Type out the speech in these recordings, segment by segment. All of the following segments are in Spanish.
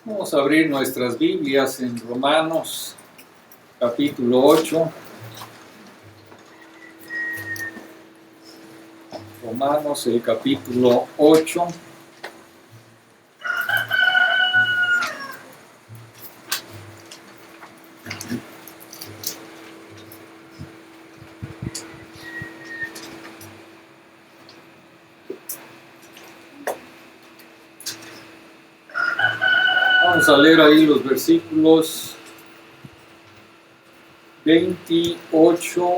Vamos a abrir nuestras Biblias en Romanos, capítulo 8. Romanos, el capítulo 8. Vamos a leer ahí los versículos 28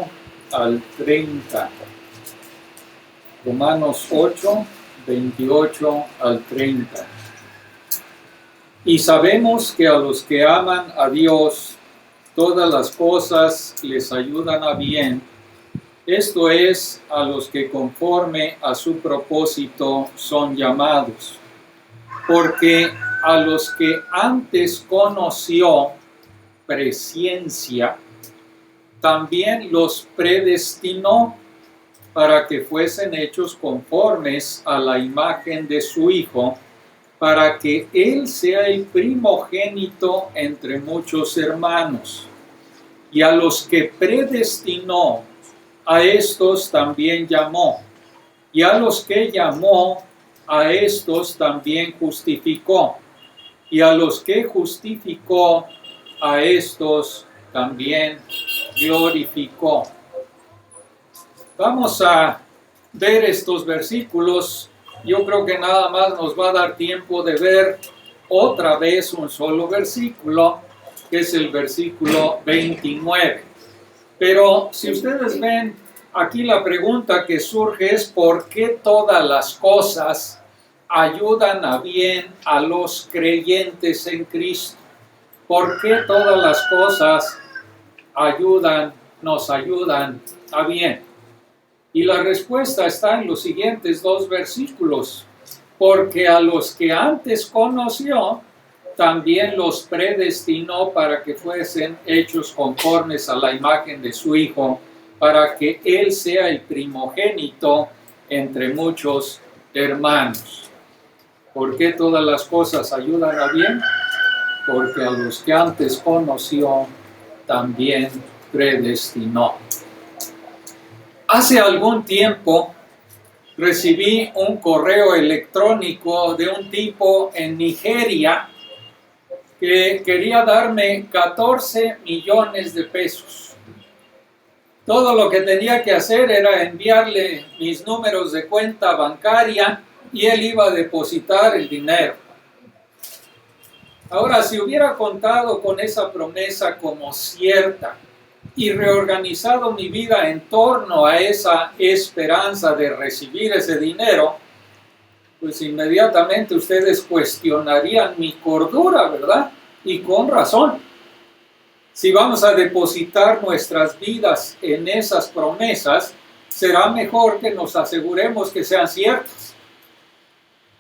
al 30. Romanos 8, 28 al 30. Y sabemos que a los que aman a Dios, todas las cosas les ayudan a bien, esto es, a los que conforme a su propósito son llamados. Porque a los que antes conoció, presciencia, también los predestinó para que fuesen hechos conformes a la imagen de su Hijo, para que Él sea el primogénito entre muchos hermanos. Y a los que predestinó, a estos también llamó. Y a los que llamó, a estos también justificó. Y a los que justificó, a estos también glorificó. Vamos a ver estos versículos. Yo creo que nada más nos va a dar tiempo de ver otra vez un solo versículo, que es el versículo 29. Pero si ustedes ven, aquí la pregunta que surge es ¿por qué todas las cosas ayudan a bien a los creyentes en Cristo? ¿Por qué todas las cosas nos ayudan a bien? Y la respuesta está en los siguientes dos versículos. Porque a los que antes conoció, también los predestinó para que fuesen hechos conformes a la imagen de su Hijo, para que Él sea el primogénito entre muchos hermanos. ¿Por qué todas las cosas ayudan a bien? Porque a los que antes conoció, también predestinó. Hace algún tiempo recibí un correo electrónico de un tipo en Nigeria que quería darme 14 millones de pesos. Todo lo que tenía que hacer era enviarle mis números de cuenta bancaria y él iba a depositar el dinero. Ahora, si hubiera contado con esa promesa como cierta y reorganizado mi vida en torno a esa esperanza de recibir ese dinero, pues inmediatamente ustedes cuestionarían mi cordura, ¿verdad? Y con razón. Si vamos a depositar nuestras vidas en esas promesas, será mejor que nos aseguremos que sean ciertas.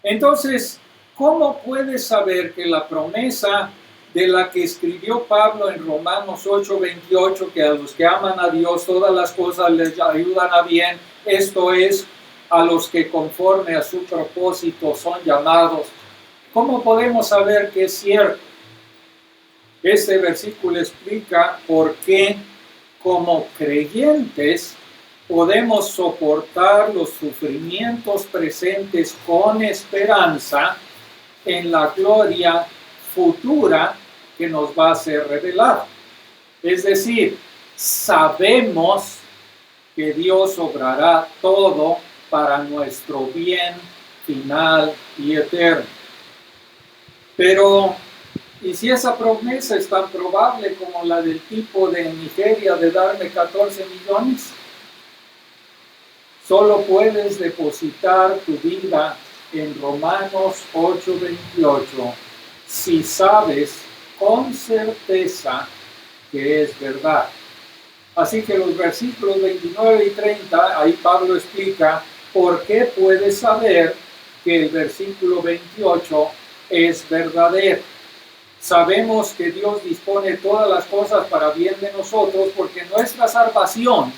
Entonces, ¿cómo puedes saber que la promesa de la que escribió Pablo en Romanos 8:28, que a los que aman a Dios todas las cosas les ayudan a bien, esto es, a los que conforme a su propósito son llamados? ¿Cómo podemos saber que es cierto? Este versículo explica por qué como creyentes podemos soportar los sufrimientos presentes con esperanza en la gloria futura que nos va a ser revelada. Es decir, sabemos que Dios obrará todo para nuestro bien final y eterno. Pero, ¿y si esa promesa es tan probable como la del tipo de Nigeria de darme 14 millones? Solo puedes depositar tu vida en Romanos 8:28 si sabes con certeza que es verdad. Así que los versículos 29 y 30, ahí Pablo explica por qué puedes saber que el versículo 28 es verdadero. Sabemos que Dios dispone todas las cosas para bien de nosotros porque nuestra salvación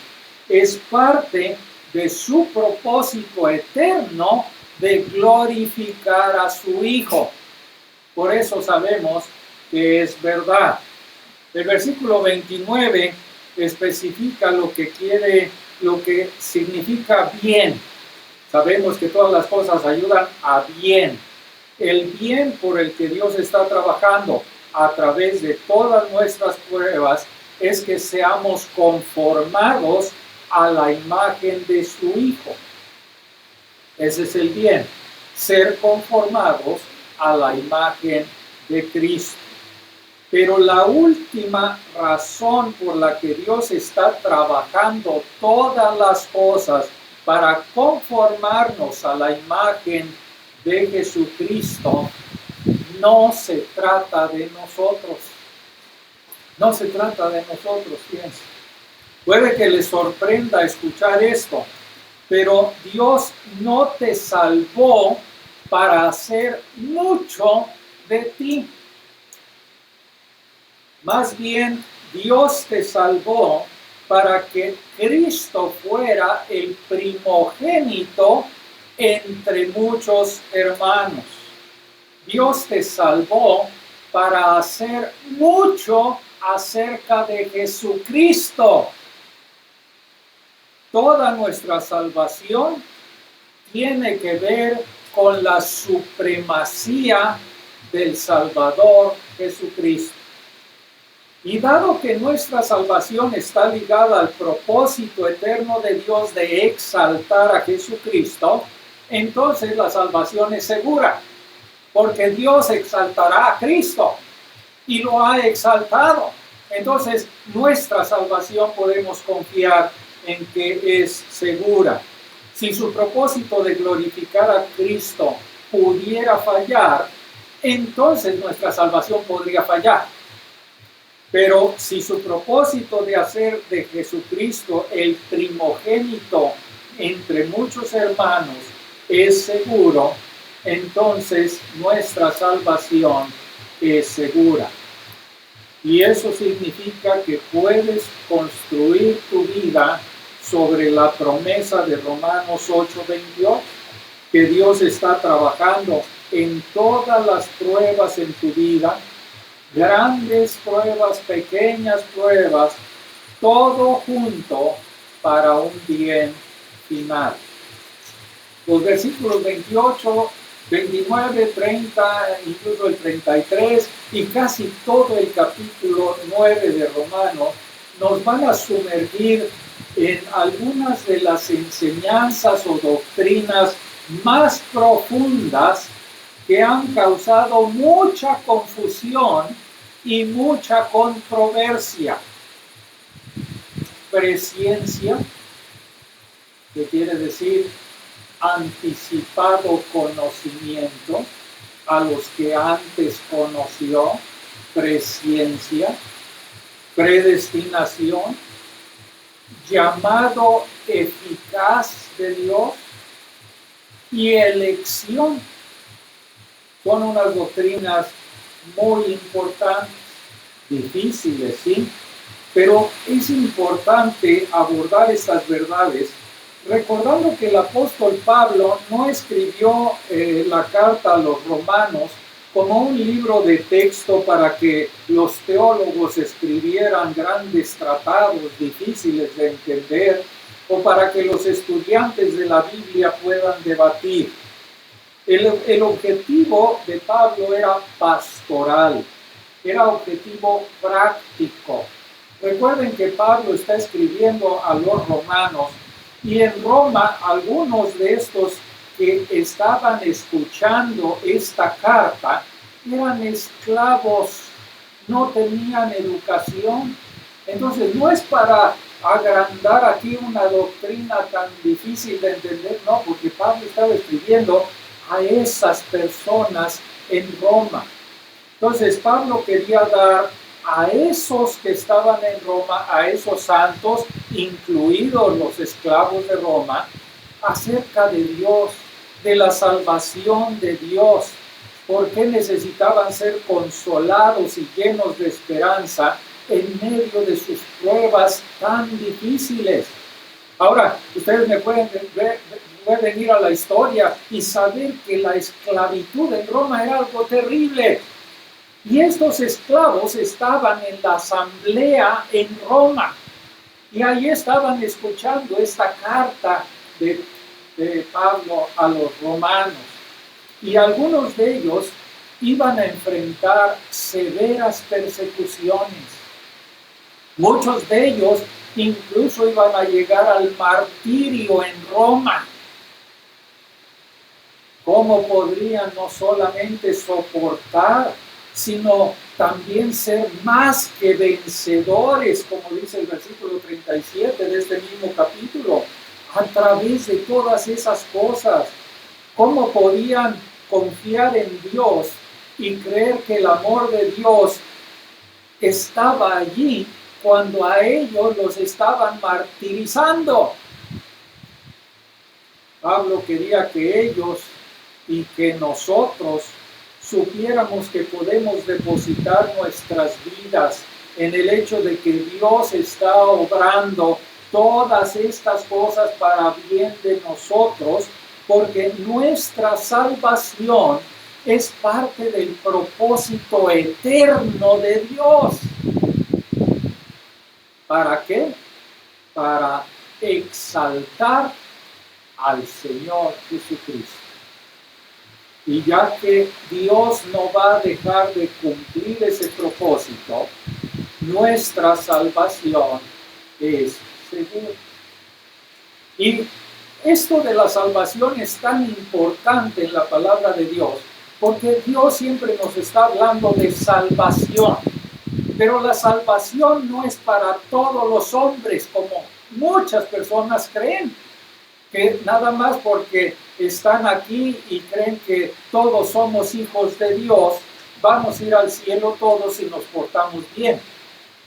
es parte de su propósito eterno de glorificar a su Hijo. Por eso sabemos que es verdad. El versículo 29 especifica lo que significa bien. Sabemos que todas las cosas ayudan a bien. El bien por el que Dios está trabajando a través de todas nuestras pruebas es que seamos conformados a la imagen de su Hijo. Ese es el bien, ser conformados a la imagen de Cristo. Pero la última razón por la que Dios está trabajando todas las cosas para conformarnos a la imagen de Jesucristo, no se trata de nosotros. No se trata de nosotros, fíjense. Puede que les sorprenda escuchar esto, pero Dios no te salvó para hacer mucho de ti. Más bien, Dios te salvó para que Cristo fuera el primogénito entre muchos hermanos. Dios te salvó para hacer mucho acerca de Jesucristo. Toda nuestra salvación tiene que ver con la supremacía del Salvador Jesucristo. Y dado que nuestra salvación está ligada al propósito eterno de Dios de exaltar a Jesucristo, entonces la salvación es segura, porque Dios exaltará a Cristo y lo ha exaltado. Entonces nuestra salvación podemos confiar en que es segura. Si su propósito de glorificar a Cristo pudiera fallar, entonces nuestra salvación podría fallar. Pero si su propósito de hacer de Jesucristo el primogénito entre muchos hermanos es seguro, entonces nuestra salvación es segura. Y eso significa que puedes construir tu vida sobre la promesa de Romanos 8:28, que Dios está trabajando en todas las pruebas en tu vida, grandes pruebas, pequeñas pruebas, todo junto para un bien final. Los versículos 28, 29, 30, incluso el 33 y casi todo el capítulo 9 de Romanos nos van a sumergir en algunas de las enseñanzas o doctrinas más profundas que han causado mucha confusión y mucha controversia. Presciencia, que quiere decir anticipado conocimiento a los que antes conoció, presciencia, predestinación, llamado eficaz de Dios y elección. Son unas doctrinas muy importantes, difíciles, sí, pero es importante abordar estas verdades recordando que el apóstol Pablo no escribió la carta a los romanos como un libro de texto para que los teólogos escribieran grandes tratados difíciles de entender o para que los estudiantes de la Biblia puedan debatir. El objetivo de Pablo era pastoral, era objetivo práctico. Recuerden que Pablo está escribiendo a los romanos y en Roma algunos de estos que estaban escuchando esta carta eran esclavos, no tenían educación. Entonces no es para agrandar aquí una doctrina tan difícil de entender, no, porque Pablo estaba escribiendo a esas personas en Roma. Entonces Pablo quería dar a esos que estaban en Roma, a esos santos, incluidos los esclavos de Roma, acerca de Dios, de la salvación de Dios, por qué necesitaban ser consolados y llenos de esperanza en medio de sus pruebas tan difíciles. Ahora, ustedes me pueden pueden ir a la historia y saber que la esclavitud en Roma era algo terrible. Y estos esclavos estaban en la asamblea en Roma. Y ahí estaban escuchando esta carta de Pablo a los romanos. Y algunos de ellos iban a enfrentar severas persecuciones. Muchos de ellos incluso iban a llegar al martirio en Roma. ¿Cómo podrían no solamente soportar, sino también ser más que vencedores, como dice el versículo 37 de este mismo capítulo, a través de todas esas cosas? ¿Cómo podían confiar en Dios y creer que el amor de Dios estaba allí cuando a ellos los estaban martirizando? Pablo quería que ellos y que nosotros supiéramos que podemos depositar nuestras vidas en el hecho de que Dios está obrando todas estas cosas para bien de nosotros, porque nuestra salvación es parte del propósito eterno de Dios. ¿Para qué? Para exaltar al Señor Jesucristo. Y ya que Dios no va a dejar de cumplir ese propósito, nuestra salvación es segura. Y esto de la salvación es tan importante en la palabra de Dios, porque Dios siempre nos está hablando de salvación. Pero la salvación no es para todos los hombres, como muchas personas creen, que nada más porque están aquí y creen que todos somos hijos de Dios, vamos a ir al cielo todos si nos portamos bien.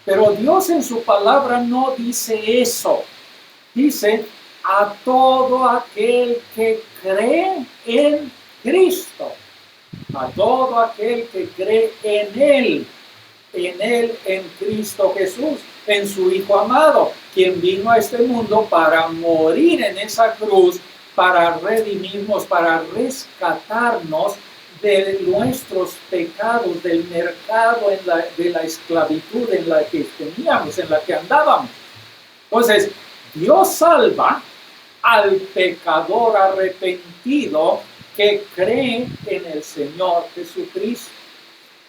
Pero Dios en su palabra no dice eso. Dice a todo aquel que cree en Cristo, a todo aquel que cree en Él, en Cristo Jesús, en su Hijo amado, quien vino a este mundo para morir en esa cruz, para redimirnos, para rescatarnos de nuestros pecados, del mercado de la esclavitud en la que teníamos, en la que andábamos. Entonces, Dios salva al pecador arrepentido que cree en el Señor Jesucristo.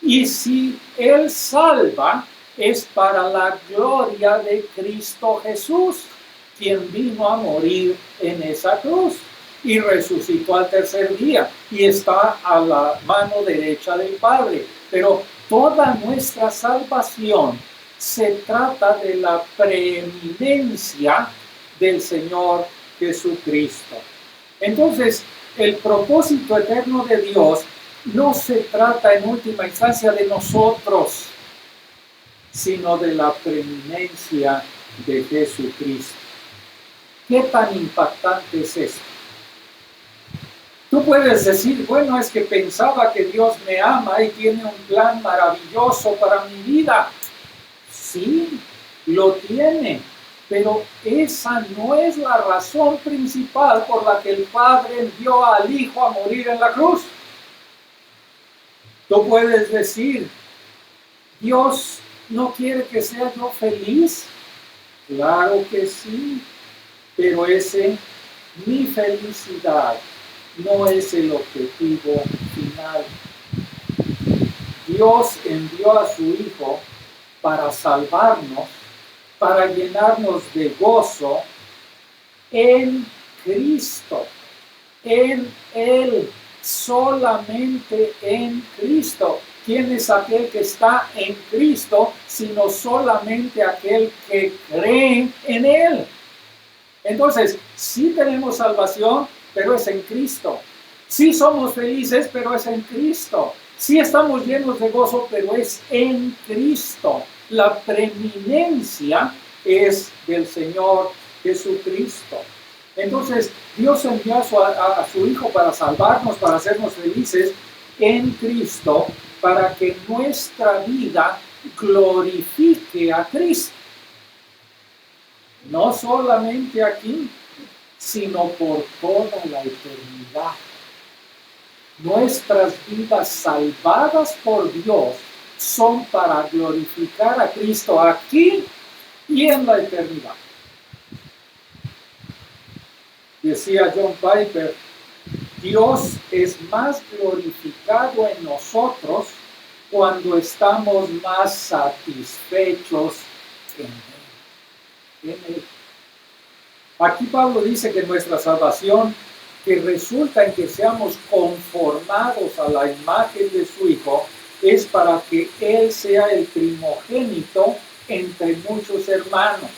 Y si Él salva, es para la gloria de Cristo Jesús, quien vino a morir en esa cruz y resucitó al tercer día y está a la mano derecha del Padre. Pero toda nuestra salvación se trata de la preeminencia del Señor Jesucristo. Entonces, el propósito eterno de Dios no se trata en última instancia de nosotros, sino de la preeminencia de Jesucristo. ¿Qué tan impactante es esto? Tú puedes decir, bueno, es que pensaba que Dios me ama y tiene un plan maravilloso para mi vida. Sí, lo tiene, pero esa no es la razón principal por la que el Padre envió al Hijo a morir en la cruz. Tú puedes decir, Dios no quiere que sea yo feliz. Claro que sí, pero mi felicidad no es el objetivo final. Dios envió a su Hijo para salvarnos, para llenarnos de gozo en Cristo, en Él, solamente en Cristo. ¿Quién es aquel que está en Cristo, sino solamente aquel que cree en Él? Entonces, sí tenemos salvación, pero es en Cristo. Sí somos felices, pero es en Cristo. Sí estamos llenos de gozo, pero es en Cristo. La preeminencia es del Señor Jesucristo. Entonces, Dios envió a su Hijo para salvarnos, para hacernos felices en Cristo, para que nuestra vida glorifique a Cristo. No solamente aquí, sino por toda la eternidad. Nuestras vidas salvadas por Dios son para glorificar a Cristo aquí y en la eternidad. Decía John Piper, Dios es más glorificado en nosotros cuando estamos más satisfechos en Él. Aquí Pablo dice que nuestra salvación, que resulta en que seamos conformados a la imagen de su Hijo, es para que Él sea el primogénito entre muchos hermanos.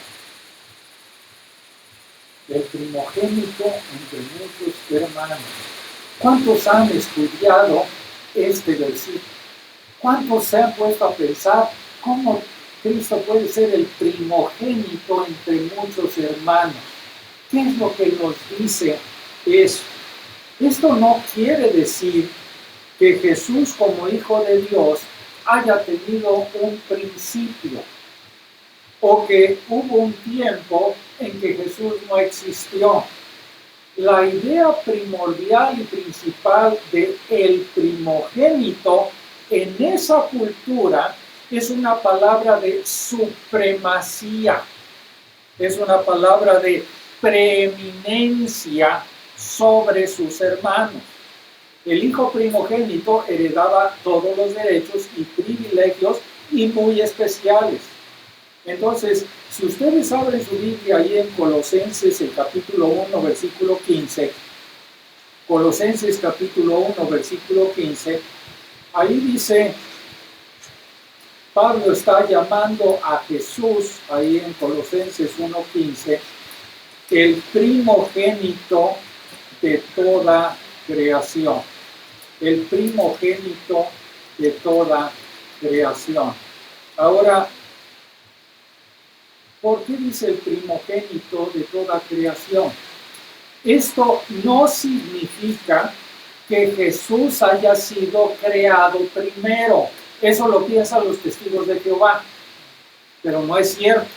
El primogénito entre muchos hermanos. ¿Cuántos han estudiado este versículo? ¿Cuántos se han puesto a pensar cómo Cristo puede ser el primogénito entre muchos hermanos? ¿Qué es lo que nos dice eso? Esto no quiere decir que Jesús como Hijo de Dios haya tenido un principio o que hubo un tiempo en que Jesús no existió. La idea primordial y principal de el primogénito en esa cultura es una palabra de supremacía, es una palabra de preeminencia sobre sus hermanos. El hijo primogénito heredaba todos los derechos y privilegios y muy especiales. Entonces, si ustedes abren su Biblia ahí en Colosenses, el capítulo 1, versículo 15, Colosenses capítulo 1, versículo 15, ahí dice, Pablo está llamando a Jesús, ahí en Colosenses 1, 15, el primogénito de toda creación. El primogénito de toda creación. Ahora, ¿por qué dice el primogénito de toda creación? Esto no significa que Jesús haya sido creado primero. Eso lo piensan los testigos de Jehová, pero no es cierto.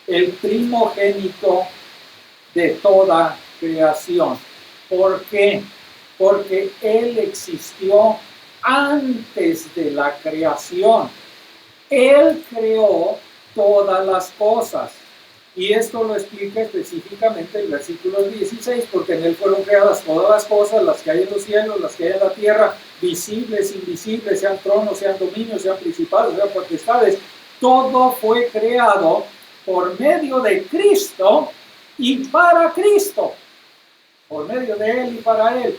El primogénito de toda creación. ¿Por qué? Porque Él existió antes de la creación. Él creó todas las cosas. Y esto lo explica específicamente el versículo 16, porque en Él fueron creadas todas las cosas, las que hay en los cielos, las que hay en la tierra, visibles, invisibles, sean tronos, sean dominios, sean principados, sean potestades. Todo fue creado por medio de Cristo y para Cristo. Por medio de Él y para Él.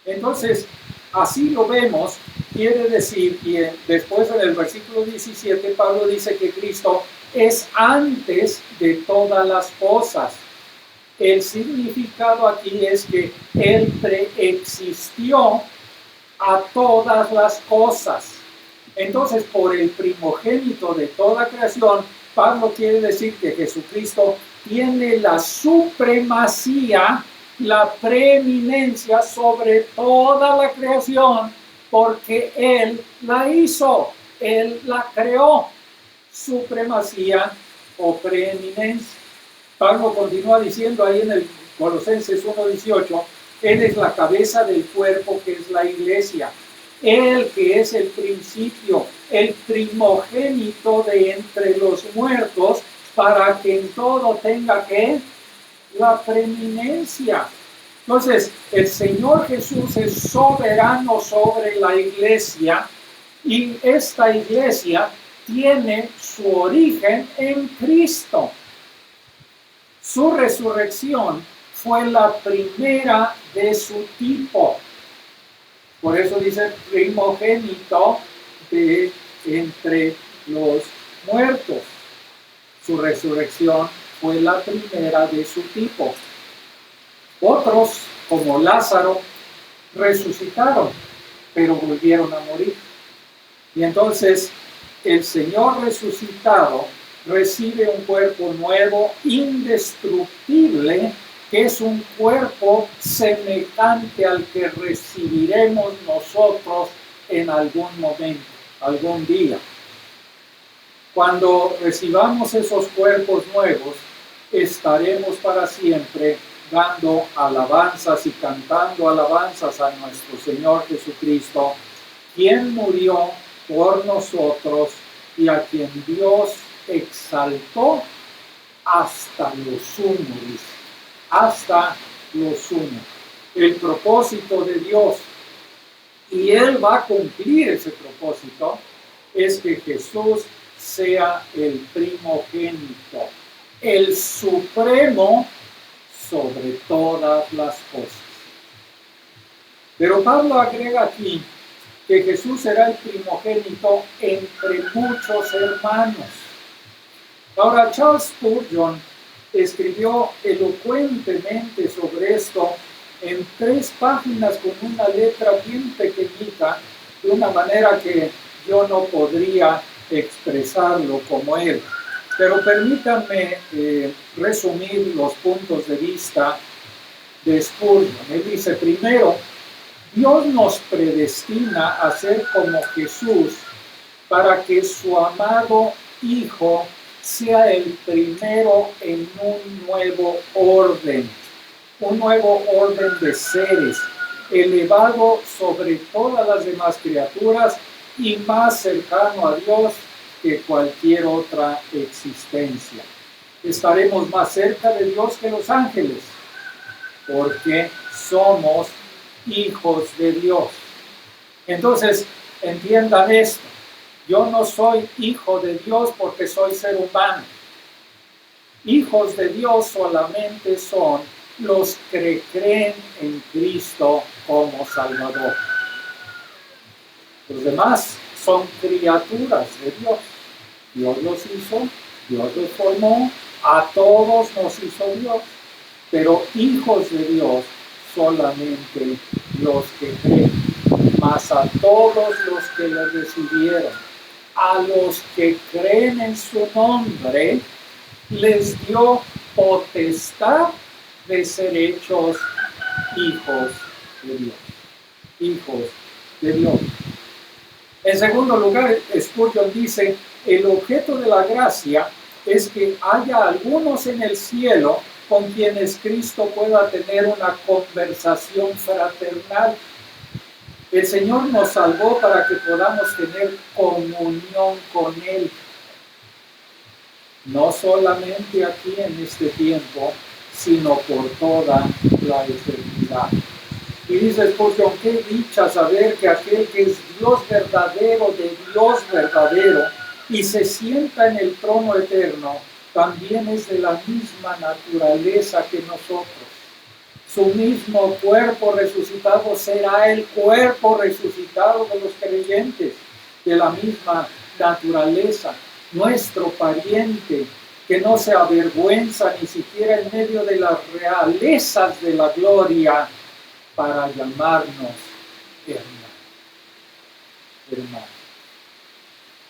Entonces, así lo vemos, quiere decir, y después en el versículo 17, Pablo dice que Cristo es antes de todas las cosas. El significado aquí es que Él preexistió a todas las cosas. Entonces, por el primogénito de toda creación, Pablo quiere decir que Jesucristo tiene la supremacía, la preeminencia sobre toda la creación, porque Él la hizo, Él la creó. Supremacía o preeminencia. Pablo continúa diciendo ahí en el Colosenses 1:18, Él es la cabeza del cuerpo que es la iglesia. Él que es el principio, el primogénito de entre los muertos, para que en todo tenga que la preeminencia. Entonces, el Señor Jesús es soberano sobre la iglesia y esta iglesia tiene su origen en Cristo. Su resurrección fue la primera de su tipo. Por eso dice primogénito de entre los muertos. Su resurrección fue la primera de su tipo. Otros, como Lázaro, resucitaron, pero volvieron a morir. Y entonces el Señor resucitado recibe un cuerpo nuevo, indestructible, que es un cuerpo semejante al que recibiremos nosotros en algún momento, algún día. Cuando recibamos esos cuerpos nuevos, estaremos para siempre dando alabanzas y cantando alabanzas a nuestro Señor Jesucristo, quien murió por nosotros y a quien Dios exaltó hasta lo sumo, dice, hasta lo sumo. El propósito de Dios, y Él va a cumplir ese propósito, es que Jesús sea el primogénito, el supremo sobre todas las cosas. Pero Pablo agrega aquí que Jesús será el primogénito entre muchos hermanos. Ahora, Charles Spurgeon escribió elocuentemente sobre esto en 3 páginas con una letra bien pequeñita, de una manera que yo no podría expresarlo como él. Pero permítanme resumir los puntos de vista de Spurgeon. Él dice, primero, Dios nos predestina a ser como Jesús para que su amado Hijo sea el primero en un nuevo orden de seres, elevado sobre todas las demás criaturas y más cercano a Dios que cualquier otra existencia. Estaremos más cerca de Dios que los ángeles, porque somos hijos de Dios. Entonces, entiendan esto. Yo no soy hijo de Dios porque soy ser humano. Hijos de Dios solamente son los que creen en Cristo como Salvador. Los demás son criaturas de Dios. Dios los hizo, Dios los formó, a todos nos hizo Dios, pero hijos de Dios solamente los que creen, mas a todos los que le recibieron, a los que creen en su nombre, les dio potestad de ser hechos hijos de Dios. Hijos de Dios. En segundo lugar, Spurgeon dice, el objeto de la gracia es que haya algunos en el cielo con quienes Cristo pueda tener una conversación fraternal. El Señor nos salvó para que podamos tener comunión con Él. No solamente aquí en este tiempo, sino por toda la eternidad. Y dice Spurgeon, qué dicha saber que aquel que es Dios verdadero de Dios verdadero y se sienta en el trono eterno, también es de la misma naturaleza que nosotros. Su mismo cuerpo resucitado será el cuerpo resucitado de los creyentes, de la misma naturaleza. Nuestro pariente, que no se avergüenza ni siquiera en medio de las realezas de la gloria, para llamarnos hermanos.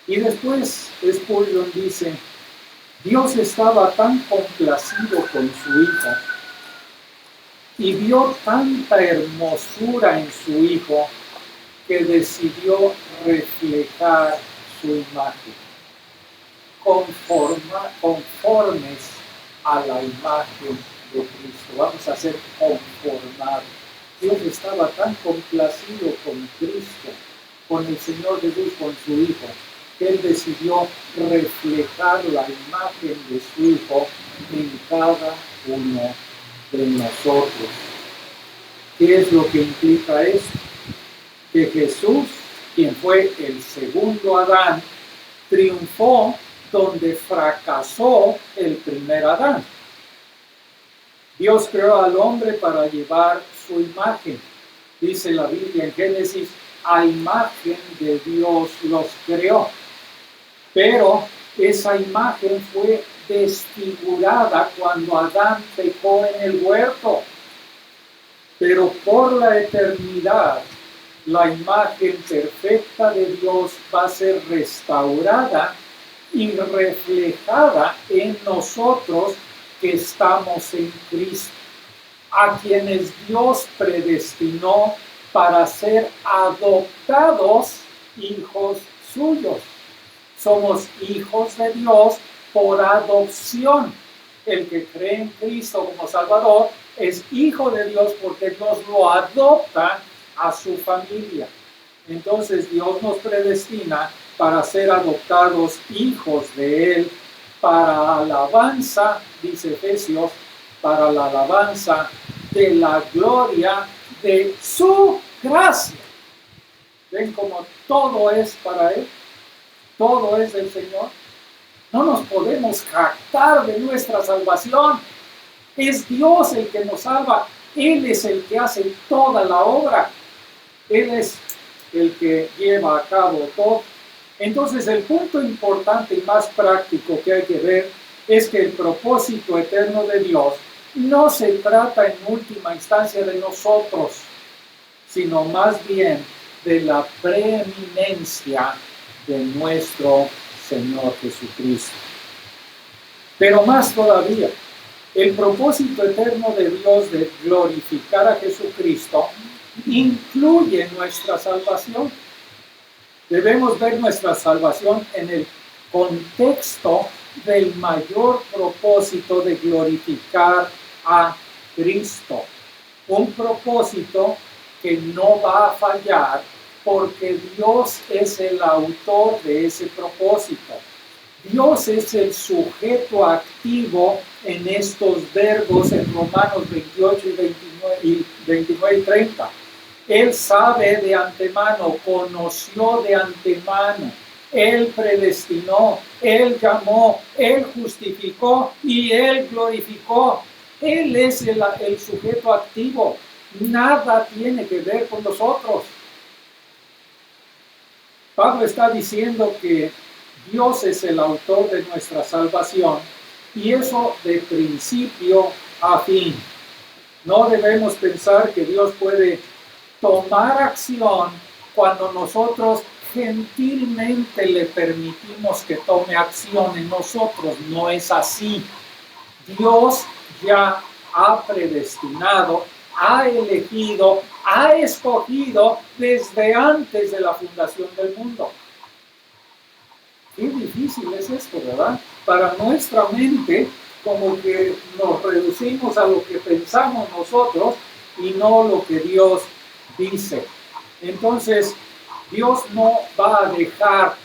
Y después Spurgeon dice, Dios estaba tan complacido con su Hijo y vio tanta hermosura en su Hijo que decidió reflejar su imagen, conformes a la imagen de Cristo. Vamos a ser conformados. Dios estaba tan complacido con Cristo, con el Señor Jesús, con su Hijo, que Él decidió reflejar la imagen de su Hijo en cada uno de nosotros. ¿Qué es lo que implica esto? Que Jesús, quien fue el segundo Adán, triunfó donde fracasó el primer Adán. Dios creó al hombre para llevar su imagen. Dice la Biblia en Génesis, a imagen de Dios los creó. Pero esa imagen fue desfigurada cuando Adán pecó en el huerto. Pero por la eternidad, la imagen perfecta de Dios va a ser restaurada y reflejada en nosotros que estamos en Cristo, a quienes Dios predestinó para ser adoptados hijos suyos. Somos hijos de Dios por adopción. El que cree en Cristo como Salvador es hijo de Dios porque Dios lo adopta a su familia. Entonces Dios nos predestina para ser adoptados hijos de Él, para alabanza, dice Efesios, para la alabanza de la gloria de su gracia. ¿Ven cómo todo es para Él? Todo es del Señor. No nos podemos jactar de nuestra salvación. Es Dios el que nos salva. Él es el que hace toda la obra. Él es el que lleva a cabo todo. Entonces, el punto importante y más práctico que hay que ver es que el propósito eterno de Dios no se trata en última instancia de nosotros, sino más bien de la preeminencia de nuestro Señor Jesucristo. Pero más todavía, el propósito eterno de Dios de glorificar a Jesucristo incluye nuestra salvación. Debemos ver nuestra salvación en el contexto del mayor propósito de glorificar a Cristo. Un propósito que no va a fallar porque Dios es el autor de ese propósito. Dios es el sujeto activo en estos verbos en Romanos 28 y 29 y 30. Él sabe de antemano, conoció de antemano, Él predestinó, Él llamó, Él justificó y Él glorificó. Él es el sujeto activo. Nada tiene que ver con nosotros. Pablo está diciendo que Dios es el autor de nuestra salvación y eso de principio a fin. No debemos pensar que Dios puede tomar acción cuando nosotros gentilmente le permitimos que tome acción en nosotros. No es así. Dios ya ha predestinado, ha elegido, ha escogido desde antes de la fundación del mundo. Qué difícil es esto, ¿verdad? Para nuestra mente, como que nos reducimos a lo que pensamos nosotros y no lo que Dios dice. Entonces, Dios no va a dejar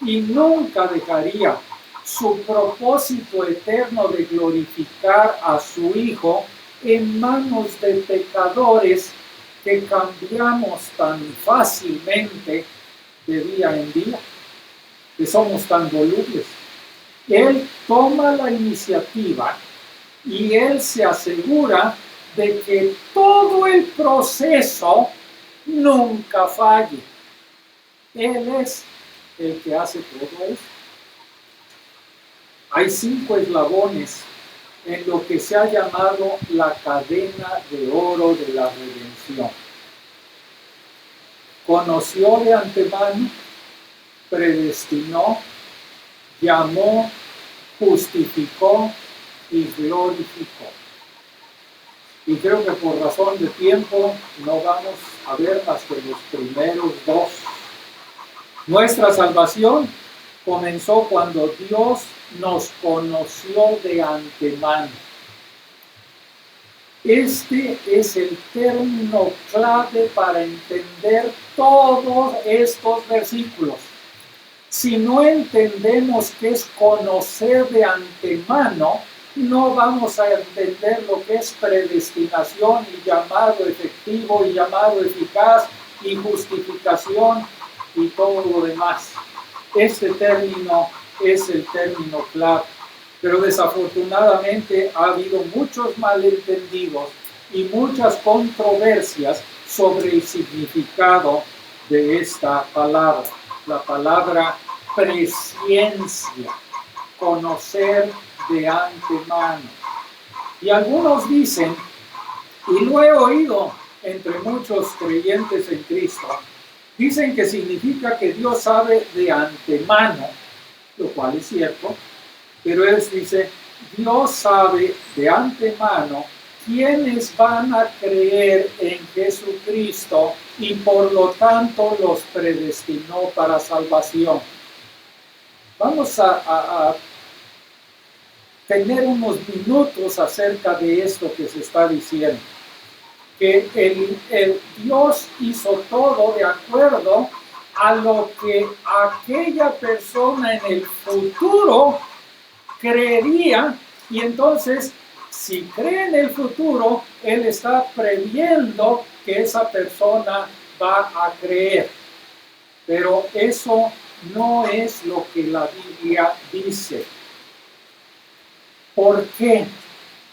y nunca dejaría su propósito eterno de glorificar a su Hijo en manos de pecadores que cambiamos tan fácilmente de día en día, que somos tan volubles. Él toma la iniciativa y Él se asegura de que todo el proceso nunca falle. Él es el que hace todo eso. Hay 5 eslabones en lo que se ha llamado la cadena de oro de la redención. Conoció de antemano, predestinó, llamó, justificó y glorificó. Y creo que por razón de tiempo no vamos a ver más que los primeros 2. Nuestra salvación comenzó cuando Dios nos conoció de antemano. Este es el término clave para entender todos estos versículos. Si no entendemos qué es conocer de antemano, no vamos a entender lo que es predestinación y llamado efectivo y llamado eficaz y justificación y todo lo demás. Este término es el término clave, pero desafortunadamente ha habido muchos malentendidos y muchas controversias sobre el significado de esta palabra, la palabra presciencia, conocer de antemano. Y algunos dicen, y lo he oído entre muchos creyentes en Cristo, dicen que significa que Dios sabe de antemano, lo cual es cierto, pero él dice, Dios sabe de antemano quiénes van a creer en Jesucristo y por lo tanto los predestinó para salvación. Vamos a tener unos minutos acerca de esto que se está diciendo. Que el Dios hizo todo de acuerdo a lo que aquella persona en el futuro creería, y entonces si cree en el futuro, Él está previendo que esa persona va a creer. Pero eso no es lo que la Biblia dice. ¿Por qué?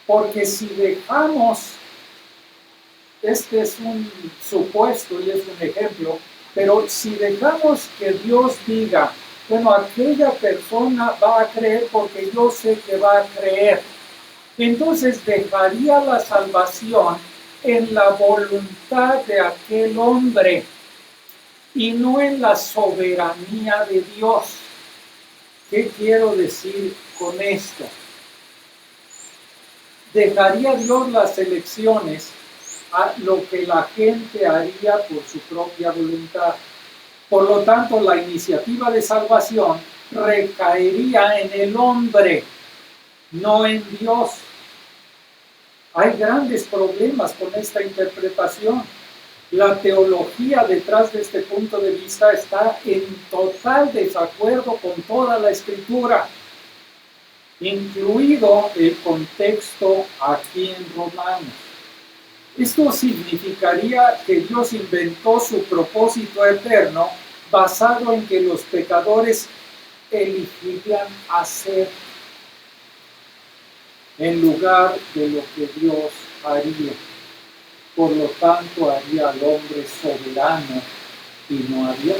Porque si dejamos, este es un supuesto y es un ejemplo, pero si dejamos que Dios diga, bueno, aquella persona va a creer porque yo sé que va a creer, entonces dejaría la salvación en la voluntad de aquel hombre y no en la soberanía de Dios. ¿Qué quiero decir con esto? Dejaría Dios las elecciones a lo que la gente haría por su propia voluntad. Por lo tanto, la iniciativa de salvación recaería en el hombre, no en Dios. Hay grandes problemas con esta interpretación. La teología detrás de este punto de vista está en total desacuerdo con toda la Escritura, incluido el contexto aquí en Romanos. Esto significaría que Dios inventó su propósito eterno basado en que los pecadores elegirían hacer en lugar de lo que Dios haría. Por lo tanto, haría al hombre soberano y no a Dios.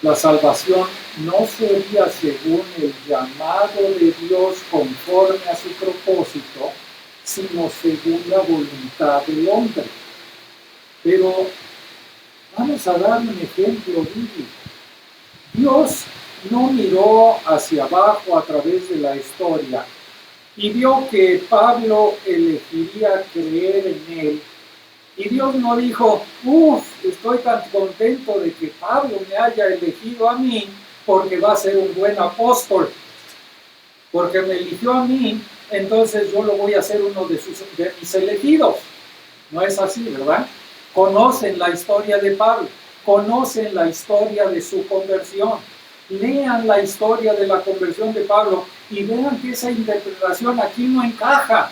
La salvación no sería según el llamado de Dios conforme a su propósito, sino según la voluntad del hombre. Pero vamos a dar un ejemplo bíblico. Dios no miró hacia abajo a través de la historia y vio que Pablo elegiría creer en él. Y Dios no dijo, estoy tan contento de que Pablo me haya elegido a mí porque va a ser un buen apóstol. Porque me eligió a mí, entonces yo lo voy a hacer uno de mis elegidos. No es así, ¿verdad? Conocen la historia de Pablo, conocen la historia de su conversión. Lean la historia de la conversión de Pablo y vean que esa interpretación aquí no encaja.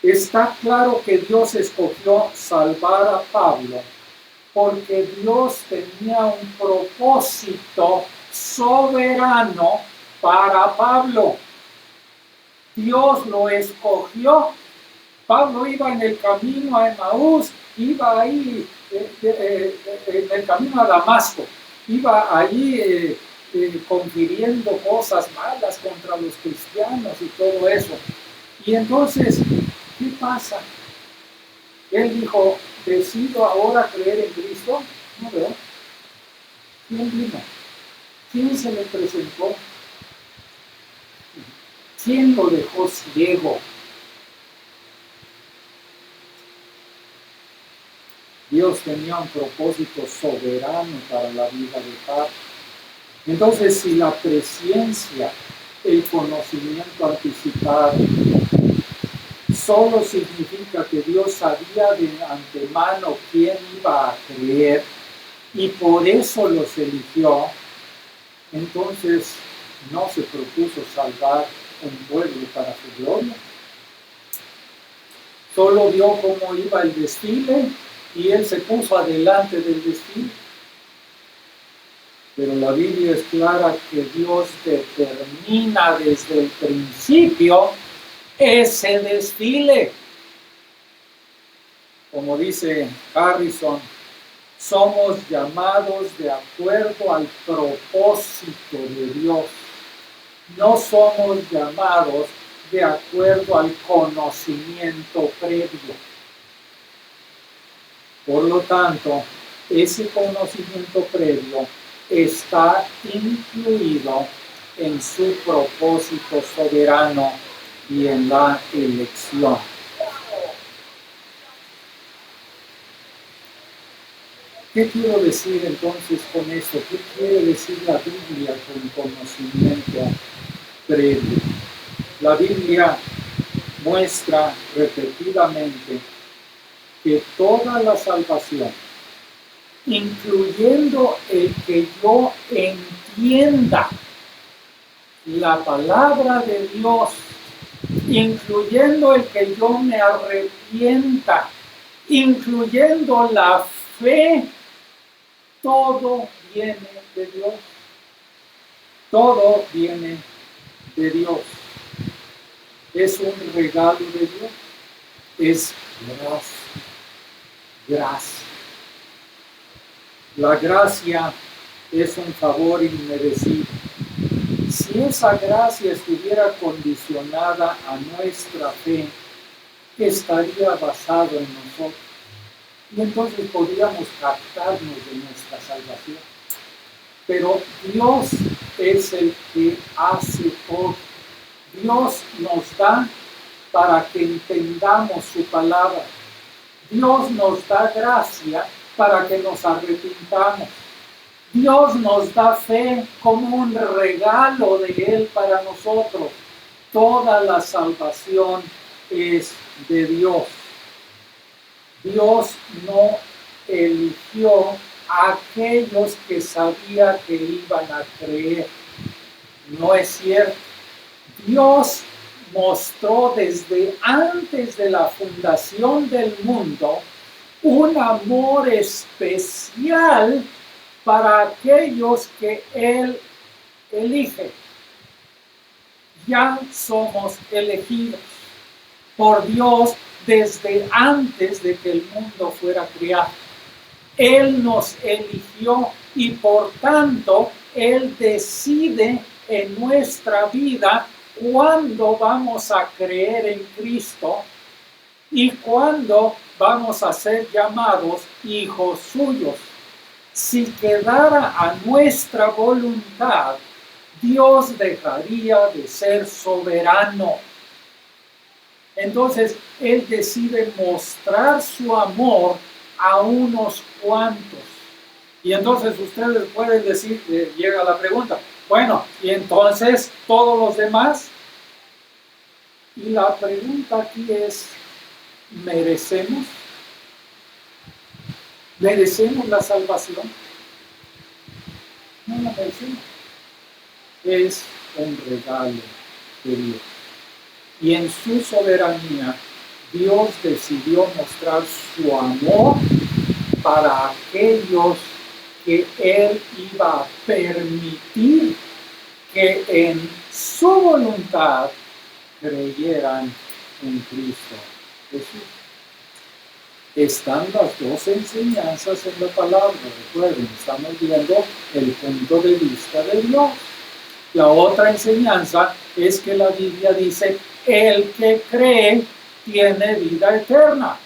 Está claro que Dios escogió salvar a Pablo porque Dios tenía un propósito soberano para Pablo. Dios lo escogió. Pablo iba en el camino a Emaús, iba ahí en el camino a Damasco, iba ahí confiriendo cosas malas contra los cristianos y todo eso. Y entonces, ¿qué pasa? Él dijo, ¿decido ahora creer en Cristo? No veo. ¿Quién vino? ¿Quién se le presentó? ¿Quién lo dejó ciego? Dios tenía un propósito soberano para la vida de Pablo. Entonces, si la presciencia, el conocimiento anticipado, solo significa que Dios sabía de antemano quién iba a creer y por eso los eligió, entonces no se propuso salvar un pueblo para su gloria. Solo vio cómo iba el desfile y él se puso adelante del desfile. Pero la Biblia es clara que Dios determina desde el principio ese desfile. Como dice Harrison, somos llamados de acuerdo al propósito de Dios. No somos llamados de acuerdo al conocimiento previo. Por lo tanto, ese conocimiento previo está incluido en su propósito soberano y en la elección. ¿Qué quiero decir entonces con esto? ¿Qué quiere decir la Biblia con conocimiento previo. La Biblia muestra repetidamente que toda la salvación, incluyendo el que yo entienda la palabra de Dios, incluyendo el que yo me arrepienta, incluyendo la fe, todo viene de Dios. Todo viene de Dios. Es un regalo de Dios. Es gracia. Gracia. La gracia es un favor inmerecido. Si esa gracia estuviera condicionada a nuestra fe, estaría basado en nosotros. Y entonces podríamos captarnos de nuestra salvación. Pero Dios es el que hace todo. Dios nos da para que entendamos su palabra. Dios nos da gracia para que nos arrepintamos. Dios nos da fe como un regalo de Él para nosotros. Toda la salvación es de Dios. Dios no eligió a aquellos que sabía que iban a creer. No es cierto. Dios mostró desde antes de la fundación del mundo un amor especial para aquellos que Él elige. Ya somos elegidos por Dios desde antes de que el mundo fuera creado. Él nos eligió y por tanto Él decide en nuestra vida cuándo vamos a creer en Cristo y cuándo vamos a ser llamados hijos suyos. Si quedara a nuestra voluntad, Dios dejaría de ser soberano. Entonces, Él decide mostrar su amor a unos cuantos. Y entonces ustedes pueden decir, llega la pregunta, bueno, ¿y entonces todos los demás? Y la pregunta aquí es, ¿merecemos? ¿Merecemos la salvación? No la merecemos. Es un regalo de Dios. Y en su soberanía, Dios decidió mostrar su amor para aquellos que Él iba a permitir que en su voluntad creyeran en Cristo Jesús. Están las dos enseñanzas en la palabra. Recuerden, estamos viendo el punto de vista de Dios. La otra enseñanza es que la Biblia dice, el que cree tiene vida eterna.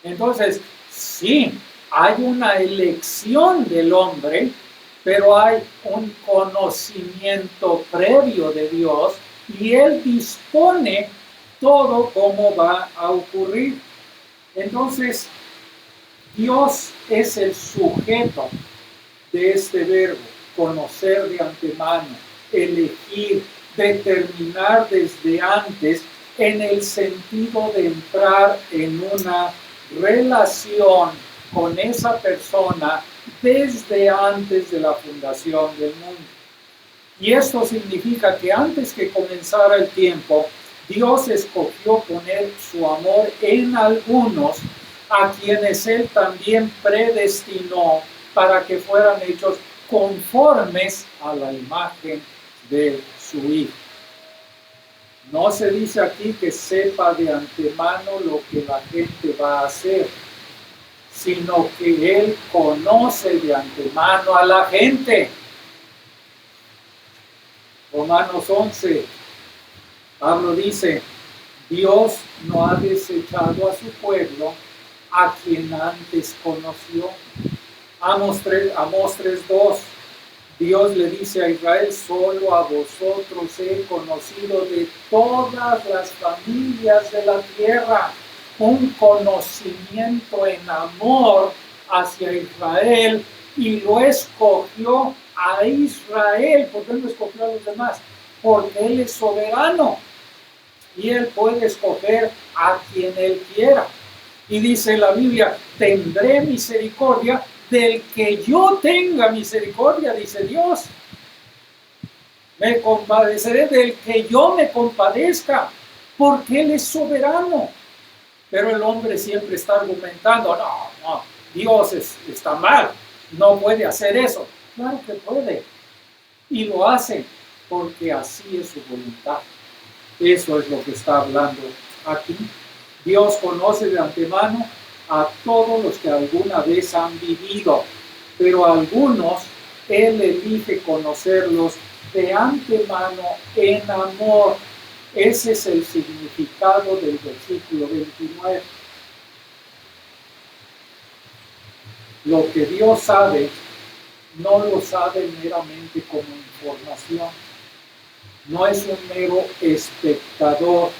Entonces, sí, hay una elección del hombre, pero hay un conocimiento previo de Dios y Él dispone todo cómo va a ocurrir. Entonces, Dios es el sujeto de este verbo, conocer de antemano, elegir, determinar desde antes, en el sentido de entrar en una relación con esa persona desde antes de la fundación del mundo. Y esto significa que antes que comenzara el tiempo, Dios escogió poner su amor en algunos a quienes Él también predestinó para que fueran hechos conformes a la imagen de su Hijo. No se dice aquí que sepa de antemano lo que la gente va a hacer, sino que Él conoce de antemano a la gente. Romanos 11, Pablo dice, Dios no ha desechado a su pueblo, a quien antes conoció. Amos 3:2, Dios le dice a Israel, solo a vosotros he conocido de todas las familias de la tierra. Un conocimiento en amor hacia Israel, y lo escogió a Israel. ¿Por qué no escogió a los demás? porque Él es soberano y Él puede escoger a quien Él quiera. Y dice la Biblia, tendré misericordia del que yo tenga misericordia, dice Dios. Me compadeceré del que yo me compadezca, porque Él es soberano. Pero el hombre siempre está argumentando, no, Dios está mal, no puede hacer eso. Claro que puede, y lo hace, porque así es su voluntad. Eso es lo que está hablando aquí. Dios conoce de antemano a todos los que alguna vez han vivido, pero a algunos Él elige conocerlos de antemano en amor. Ese es el significado del versículo 29. Lo que Dios sabe, no lo sabe meramente como información. No es un mero espectador.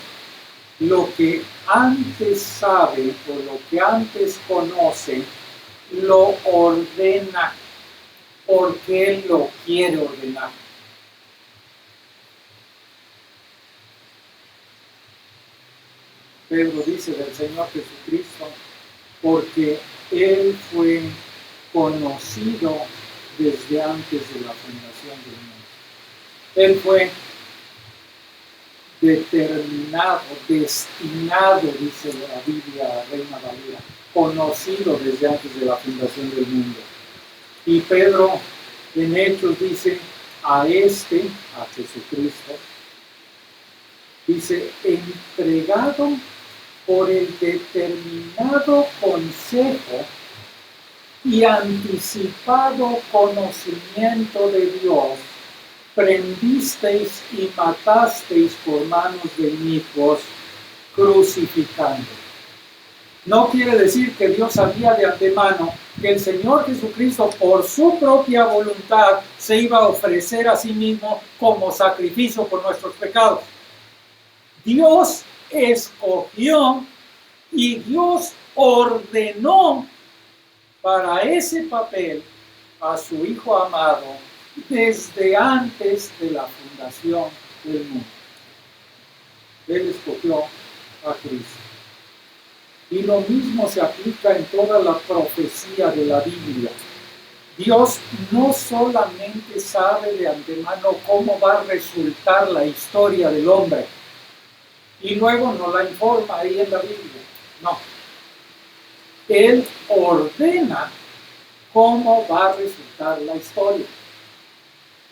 Lo que antes sabe o lo que antes conoce, lo ordena porque Él lo quiere ordenar. Pedro dice del Señor Jesucristo, porque Él fue conocido desde antes de la fundación del mundo. Él fue determinado, destinado, dice la Biblia Reina Valera, conocido desde antes de la fundación del mundo. Y Pedro en Hechos dice, a Jesucristo, dice, entregado por el determinado consejo y anticipado conocimiento de Dios, prendisteis y matasteis por manos de inicuos, crucificando. No quiere decir que Dios sabía de antemano que el Señor Jesucristo, por su propia voluntad, se iba a ofrecer a sí mismo como sacrificio por nuestros pecados. Dios escogió y Dios ordenó para ese papel a su Hijo amado desde antes de la fundación del mundo. Él escogió a Cristo. Y lo mismo se aplica en toda la profecía de la Biblia. Dios no solamente sabe de antemano cómo va a resultar la historia del hombre y luego nos la informa ahí en la Biblia. No. Él ordena cómo va a resultar la historia.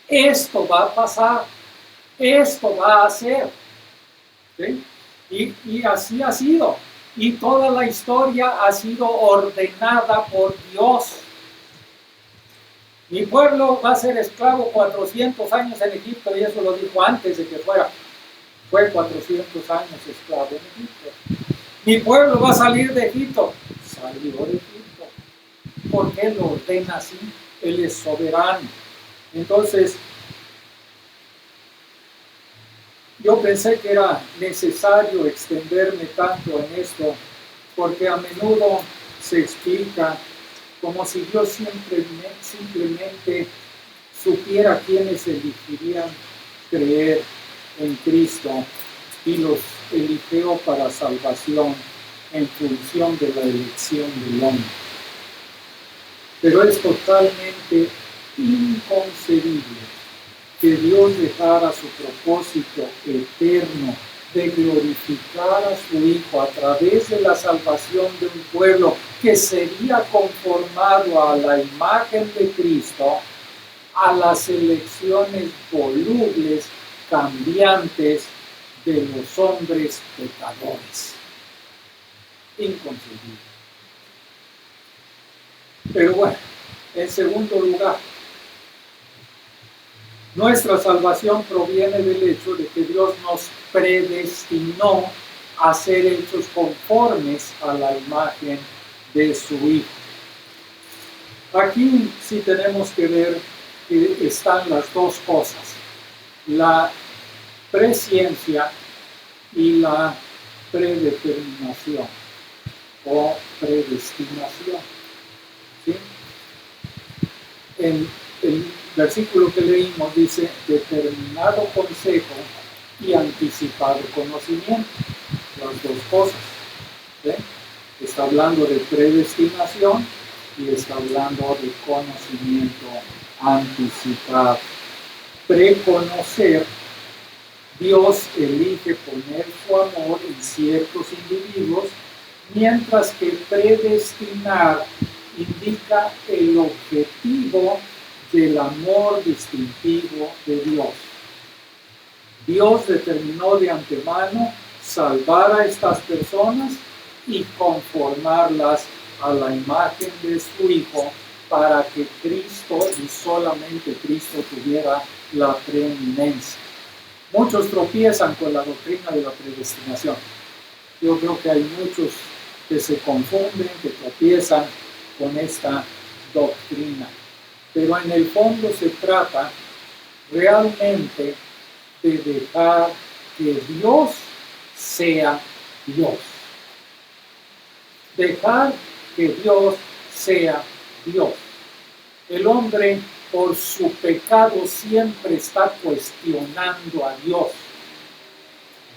Esto va a pasar, esto va a ser. ¿Sí? Y así ha sido. Y toda la historia ha sido ordenada por Dios. Mi pueblo va a ser esclavo 400 años en Egipto, y eso lo dijo antes de que fuera. Fue 400 años esclavo en Egipto. Mi pueblo va a salir de Egipto. Salió de Egipto. ¿Por qué lo ordena así? Él es soberano. Entonces, yo pensé que era necesario extenderme tanto en esto, porque a menudo se explica como si Dios simplemente supiera quiénes elegirían creer en Cristo y los eligió para salvación en función de la elección del hombre. Pero es totalmente inconcebible que Dios dejara su propósito eterno de glorificar a su Hijo a través de la salvación de un pueblo que sería conformado a la imagen de Cristo, a las elecciones volubles, cambiantes de los hombres pecadores. Inconcebible. Pero bueno, en segundo lugar, nuestra salvación proviene del hecho de que Dios nos predestinó a ser hechos conformes a la imagen de su Hijo. Aquí sí tenemos que ver que están las dos cosas, la presciencia y la predeterminación o predestinación. ¿Sí? versículo que leímos dice determinado consejo y anticipado conocimiento, las dos cosas. ¿Sí? Está hablando de predestinación y está hablando de conocimiento anticipado. Preconocer, Dios elige poner su amor en ciertos individuos, mientras que predestinar indica el objetivo del amor distintivo de Dios. Dios determinó de antemano salvar a estas personas y conformarlas a la imagen de su Hijo para que Cristo y solamente Cristo tuviera la preeminencia. Muchos tropiezan con la doctrina de la predestinación. Yo creo que hay muchos que se confunden, que tropiezan con esta doctrina. Pero en el fondo se trata realmente de dejar que Dios sea Dios. Dejar que Dios sea Dios. El hombre, por su pecado, siempre está cuestionando a Dios.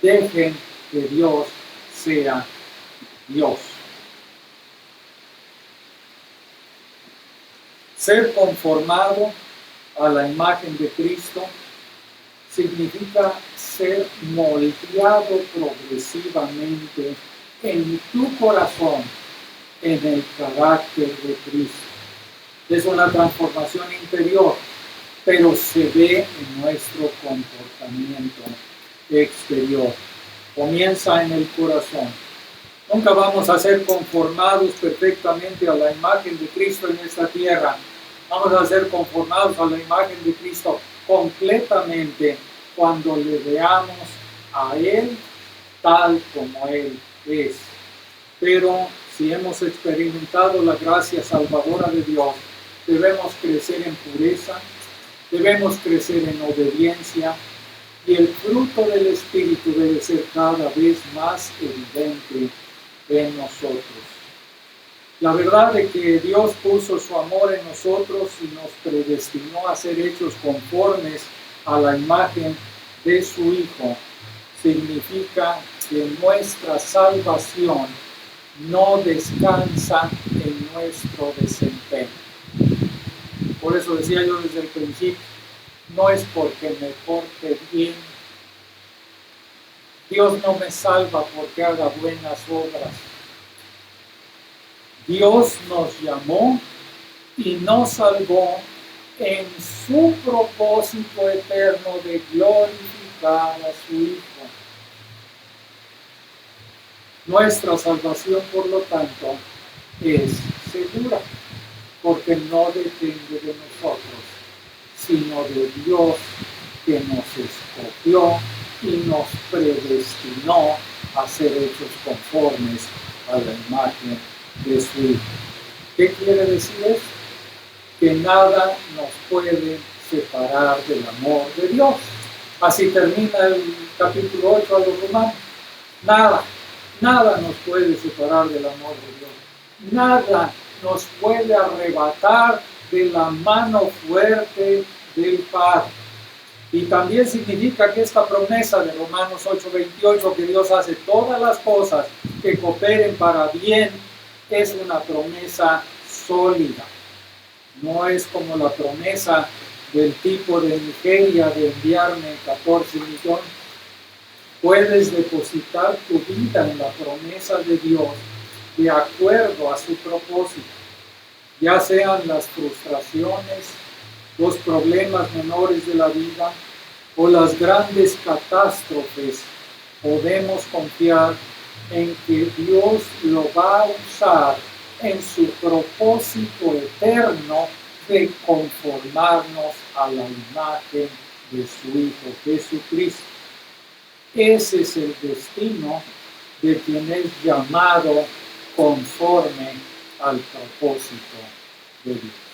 Dejen que Dios sea Dios. Ser conformado a la imagen de Cristo significa ser moldeado progresivamente en tu corazón en el carácter de Cristo. Es una transformación interior, pero se ve en nuestro comportamiento exterior. Comienza en el corazón. Nunca vamos a ser conformados perfectamente a la imagen de Cristo en esta tierra. Vamos a ser conformados a la imagen de Cristo completamente cuando le veamos a Él tal como Él es. Pero si hemos experimentado la gracia salvadora de Dios, debemos crecer en pureza, debemos crecer en obediencia, y el fruto del Espíritu debe ser cada vez más evidente en nosotros. La verdad de que Dios puso su amor en nosotros y nos predestinó a ser hechos conformes a la imagen de su Hijo, significa que nuestra salvación no descansa en nuestro desempeño. Por eso decía yo desde el principio, no es porque me porte bien. Dios no me salva porque haga buenas obras. Dios nos llamó y nos salvó en su propósito eterno de glorificar a su Hijo. Nuestra salvación, por lo tanto, es segura, porque no depende de nosotros, sino de Dios que nos escogió y nos predestinó a ser hechos conformes a la imagen de su Hijo. ¿Qué quiere decir esto? Que nada nos puede separar del amor de Dios. Así termina el capítulo 8 a los Romanos. Nada nos puede separar del amor de Dios. Nada nos puede arrebatar de la mano fuerte del Padre. Y también significa que esta promesa de Romanos 8:28, que Dios hace todas las cosas que cooperen para bien, es una promesa sólida. No es como la promesa del tipo de Nigeria de enviarme 14 millones. Puedes depositar tu vida en la promesa de Dios de acuerdo a su propósito, ya sean las frustraciones, los problemas menores de la vida o las grandes catástrofes. Podemos confiar en que Dios lo va a usar en su propósito eterno de conformarnos a la imagen de su Hijo Jesucristo. Ese es el destino de quien es llamado conforme al propósito de Dios.